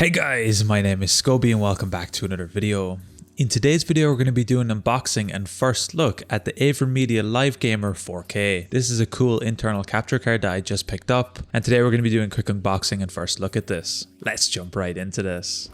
Hey guys, my name is Scoby and welcome back to another video. In today's video we're going to be doing an unboxing and first look at the Aver Media Live Gamer 4K. This is a cool internal capture card that I just picked up, and today we're going to be doing a quick unboxing and first look at this. Let's jump right into this.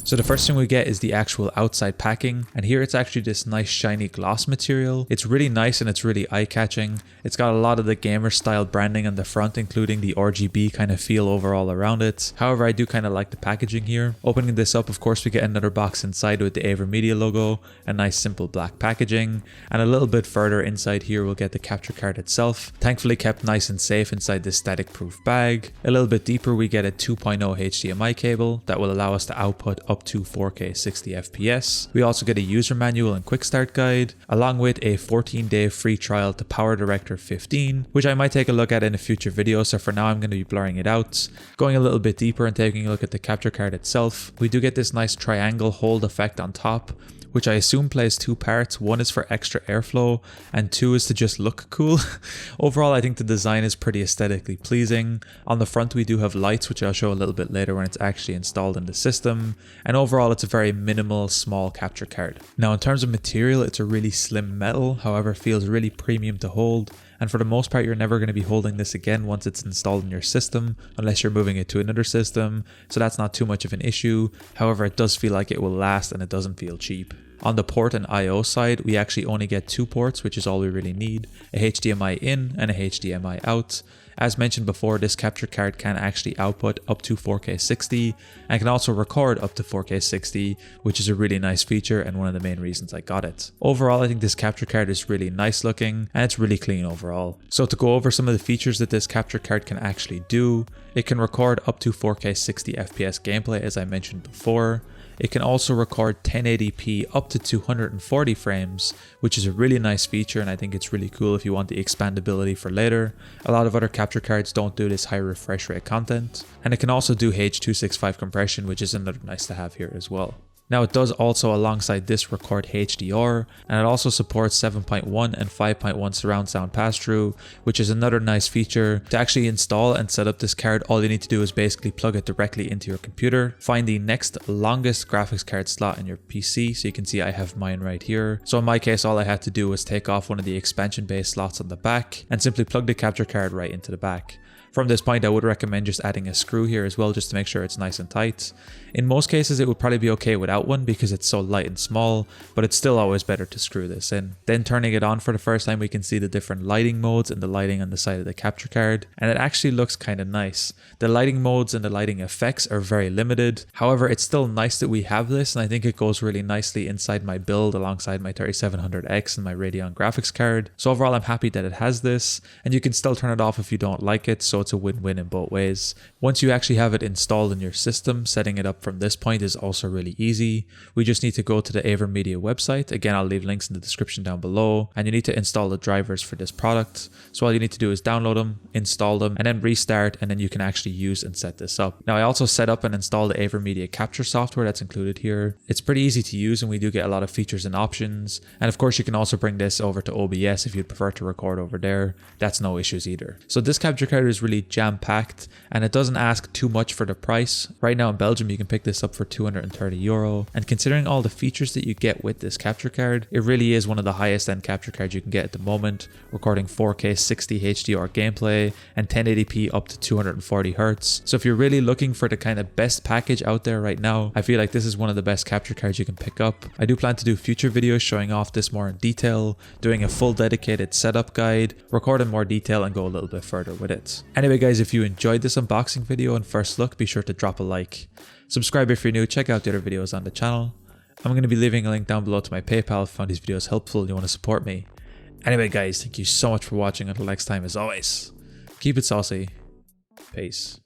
So the first thing we get is the actual outside packing, and here it's actually this nice shiny gloss material. It's really nice and it's really eye-catching. It's got a lot of the gamer style branding on the front, including the RGB kind of feel overall around it. However, I do kind of like the packaging here. Opening this up, of course, we get another box inside with the Aver Media logo, a nice simple black packaging, and a little bit further inside here we'll get the capture card itself, thankfully kept nice and safe inside this static proof bag. A little bit deeper we get a 2.0 HDMI cable that will allow us to output up to 4K 60 FPS. We also get a user manual and quick start guide, along with a 14-day free trial to Power Director 15, which I might take a look at in a future video, so for now I'm going to be blurring it out. Going a little bit deeper and taking a look at the capture card itself, we do get this nice triangle hold effect on top, which I assume plays two parts. One is for extra airflow and two is to just look cool. Overall, I think the design is pretty aesthetically pleasing. On the front we do have lights, which I'll show a little bit later when it's actually installed in the system, and overall it's a very minimal small capture card. Now in terms of material, it's a really slim metal, however feels really premium to hold, and for the most part you're never going to be holding this again once it's installed in your system unless you're moving it to another system, so that's not too much of an issue. However, it does feel like it will last and it doesn't feel cheap. On the port and I/O side, we actually only get two ports, which is all we really need, a HDMI in and a HDMI out. As mentioned before, this capture card can actually output up to 4K 60 and can also record up to 4K 60, which is a really nice feature and one of the main reasons I got it. Overall, I think this capture card is really nice looking and it's really clean overall. So to go over some of the features that this capture card can actually do, it can record up to 4K 60 FPS gameplay as I mentioned before. It can also record 1080p up to 240 frames, which is a really nice feature and I think it's really cool if you want the expandability for later. A lot of other capture cards don't do this high refresh rate content. And it can also do H.265 compression, which is another nice to have here as well. Now it does also alongside this record HDR, and it also supports 7.1 and 5.1 surround sound pass-through, which is another nice feature. To actually install and set up this card, all you need to do is basically plug it directly into your computer, find the next longest graphics card slot in your PC, so you can see I have mine right here. So in my case, all I had to do was take off one of the expansion based slots on the back and simply plug the capture card right into the back. From this point, I would recommend just adding a screw here as well, just to make sure it's nice and tight. In most cases, it would probably be okay without one because it's so light and small, but it's still always better to screw this in. Then turning it on for the first time, we can see the different lighting modes and the lighting on the side of the capture card, and it actually looks kind of nice. The lighting modes and the lighting effects are very limited. However, it's still nice that we have this, and I think it goes really nicely inside my build alongside my 3700X and my Radeon graphics card. So overall, I'm happy that it has this, and you can still turn it off if you don't like it, so it's a win-win in both ways. Once you actually have it installed in your system, setting it up from this point is also really easy. We just need to go to the Aver Media website. Again, I'll leave links in the description down below, and you need to install the drivers for this product. So all you need to do is download them, install them, and then restart, and then you can actually use and set this up. Now I also set up and installed the Aver Media capture software that's included here. It's pretty easy to use and we do get a lot of features and options. And of course you can also bring this over to OBS if you'd prefer to record over there. That's no issues either. So this capture card is really jam-packed and it doesn't ask too much for the price. Right now in Belgium you can pick this up for €230, and considering all the features that you get with this capture card, it really is one of the highest end capture cards you can get at the moment, recording 4K 60 HDR gameplay and 1080p up to 240 Hz. So if you're really looking for the kind of best package out there right now, I feel like this is one of the best capture cards you can pick up. I do plan to do future videos showing off this more in detail, doing a full dedicated setup guide, record in more detail and go a little bit further with it. Anyway guys, if you enjoyed this unboxing video and first look, be sure to drop a like. Subscribe if you're new, check out the other videos on the channel. I'm going to be leaving a link down below to my PayPal if you found these videos helpful and you want to support me. Anyway guys, thank you so much for watching. Until next time, as always, keep it saucy. Peace.